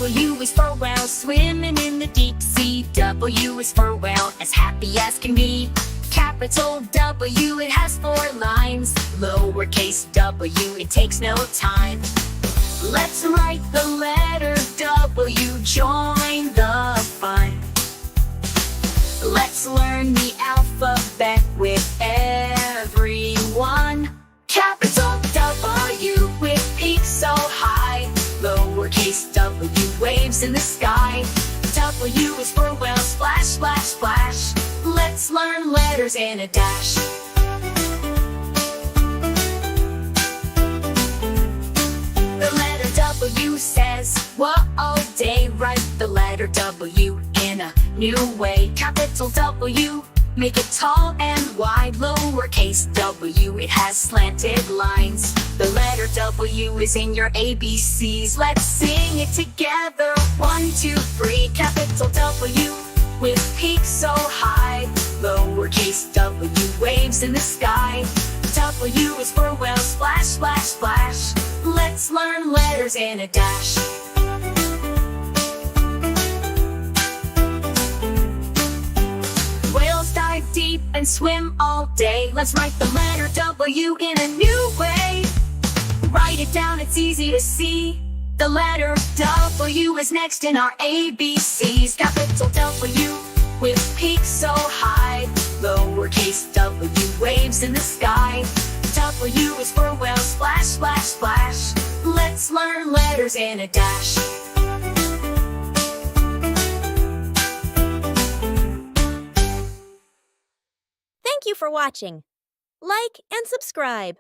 W is for whale, swimming in the deep sea. W is for whale, as happy as can be. Capital W, it has 4 lines. Lowercase w, it takes no time. Let's write the letter W, join the fun. Let's learn the alphabet with everyone. Capital W with peak so high. Lowercase w, waves in the sky. W is for whale, splash, splash, splash. Let's learn letters in a dash. The letter W says, whoa, day. Write the letter W in a new way. Capital W, make it tall and wide. Lowercase w, it has slanted lines. The letter W is in your ABCs. Let's sing it together. 1, 2, 3. Capital W with peak so high. Lowercase w, waves in the sky. W is for whale, splash, splash, splash. Let's learn letters in a dash. Whales dive deep and swim all day. Let's write the letter W in a new way. Write it down, it's easy to see. The letter W is next in our ABCs. Capital W with peak so high. Lowercase w, waves in the sky. W is for whale, splash, splash, splash. Let's learn letters in a dash. Thank you for watching. Like and subscribe.